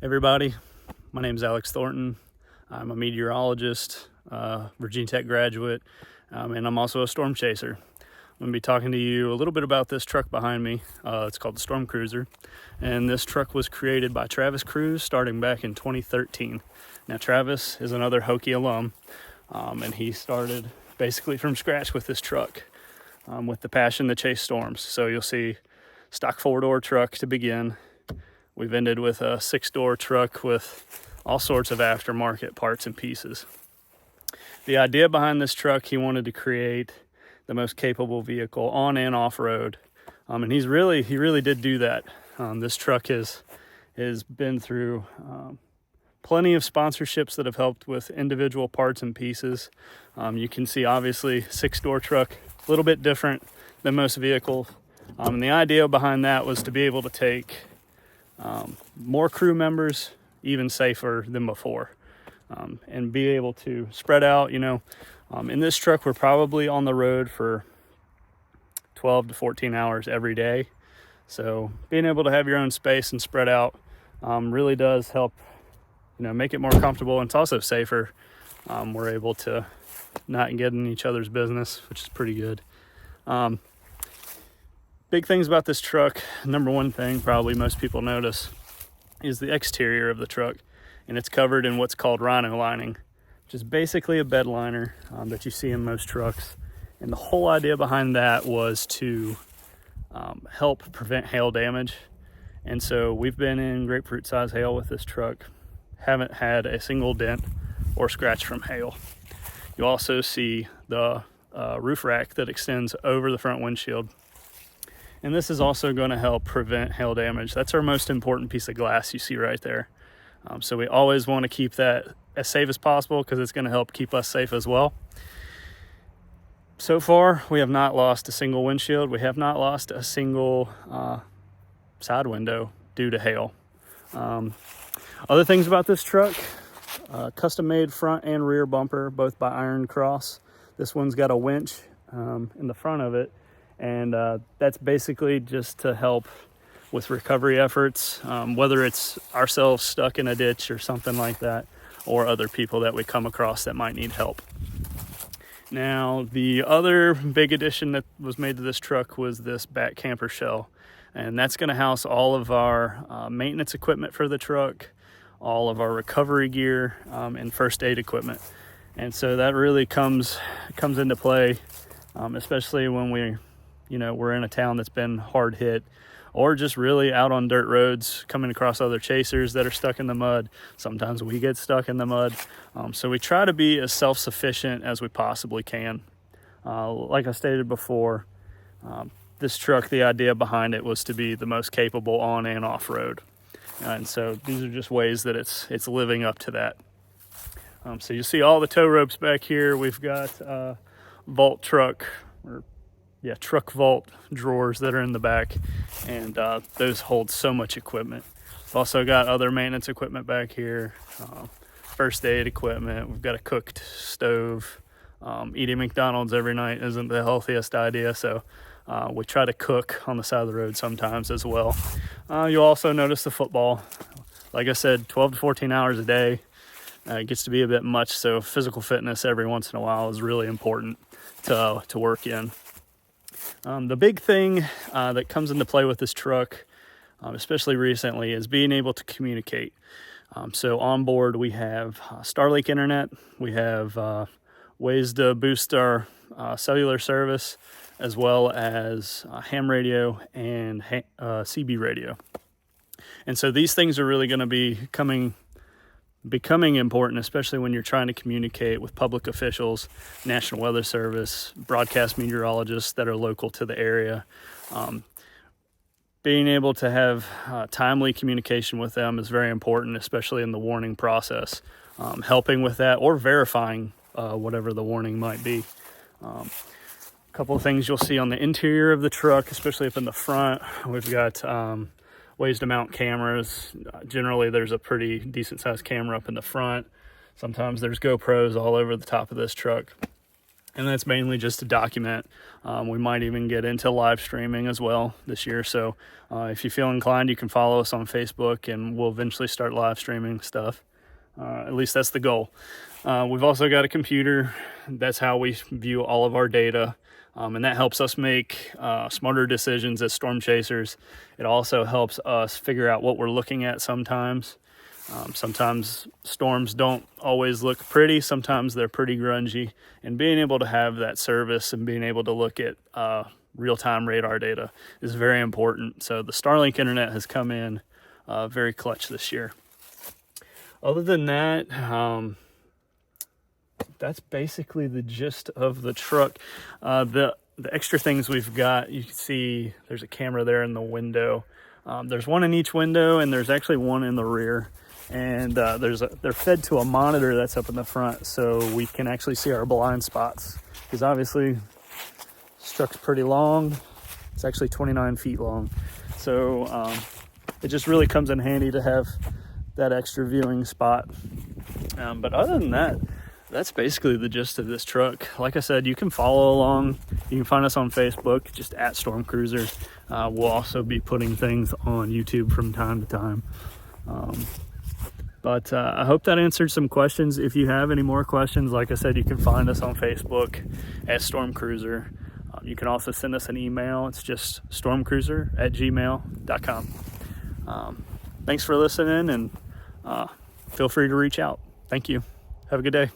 Everybody, my name is Alex Thornton. I'm a meteorologist, Virginia Tech graduate, and I'm also a storm chaser. I'm going to be talking to you a little bit about this truck behind me. It's called the Stormcruzzer, and this truck was created by Travis Cruz starting back in 2013. Now, Travis is another Hokie alum, and he started basically from scratch with this truck with the passion to chase storms. So you'll see stock 4-door truck to begin. We've ended with a 6-door truck with all sorts of aftermarket parts and pieces. The idea behind this truck, he wanted to create the most capable vehicle on and off road, and he really did do that. This truck has been through plenty of sponsorships that have helped with individual parts and pieces. You can see obviously 6-door truck, a little bit different than most vehicles, and the idea behind that was to be able to take more crew members, even safer than before, and be able to spread out. In this truck, we're probably on the road for 12 to 14 hours every day. So being able to have your own space and spread out really does help, make it more comfortable, and it's also safer. We're able to not get in each other's business, which is pretty good. Big things about this truck. Number one thing probably most people notice is the exterior of the truck, and it's covered in what's called rhino lining, which is basically a bed liner that you see in most trucks. And the whole idea behind that was to help prevent hail damage. And so we've been in grapefruit size hail with this truck, haven't had a single dent or scratch from hail. You also see the roof rack that extends over the front windshield. And this is also going to help prevent hail damage. That's our most important piece of glass you see right there. So we always want to keep that as safe as possible because it's going to help keep us safe as well. So far, we have not lost a single windshield. We have not lost a single side window due to hail. Other things about this truck, custom-made front and rear bumper, both by Iron Cross. This one's got a winch in the front of it. And that's basically just to help with recovery efforts, whether it's ourselves stuck in a ditch or something like that, or other people that we come across that might need help. Now, the other big addition that was made to this truck was this back camper shell. And that's going to house all of our maintenance equipment for the truck, all of our recovery gear, and first aid equipment. And so that really comes into play, especially when we're in a town that's been hard hit, or just really out on dirt roads coming across other chasers that are stuck in the mud. Sometimes we get stuck in the mud. So we try to be as self-sufficient as we possibly can. Like I stated before, this truck, the idea behind it was to be the most capable on and off road. And so these are just ways that it's living up to that. So you see all the tow ropes back here. We've got vault truck vault drawers that are in the back, and those hold so much equipment. We've also got other maintenance equipment back here, first aid equipment. We've got a cooked stove. Eating McDonald's every night isn't the healthiest idea, so we try to cook on the side of the road sometimes as well. You'll also notice the football. Like I said, 12 to 14 hours a day. It gets to be a bit much, so physical fitness every once in a while is really important to work in. The big thing that comes into play with this truck, especially recently, is being able to communicate. So on board we have Starlink internet, we have ways to boost our cellular service, as well as ham radio and CB radio. And so these things are really going to be becoming important, especially when you're trying to communicate with public officials, National Weather Service, broadcast meteorologists that are local to the area. Being able to have timely communication with them is very important, especially in the warning process, helping with that or verifying whatever the warning might be. A couple of things you'll see on the interior of the truck, especially up in the front. We've got ways to mount cameras. Generally, there's a pretty decent sized camera up in the front. Sometimes there's GoPros all over the top of this truck. And that's mainly just to document. We might even get into live streaming as well this year. So if you feel inclined, you can follow us on Facebook, and we'll eventually start live streaming stuff. At least that's the goal. We've also got a computer. That's how we view all of our data. And that helps us make smarter decisions as storm chasers. It also helps us figure out what we're looking at sometimes. Sometimes storms don't always look pretty. Sometimes they're pretty grungy. And being able to have that service and being able to look at real-time radar data is very important. So the Starlink internet has come in very clutch this year. Other than that, that's basically the gist of the truck. The extra things we've got, you can see there's a camera there in the window. There's one in each window, and there's actually one in the rear. And they're fed to a monitor that's up in the front, so we can actually see our blind spots. Because obviously, this truck's pretty long. It's actually 29 feet long. So it just really comes in handy to have that extra viewing spot. But other than that, that's basically the gist of this truck. Like I said, you can follow along. You can find us on Facebook, just at Stormcruzzer. We'll also be putting things on YouTube from time to time. But I hope that answered some questions. If you have any more questions, like I said, you can find us on Facebook at Stormcruzzer. You can also send us an email. It's just stormcruiser@gmail.com. Thanks for listening, and feel free to reach out. Thank you. Have a good day.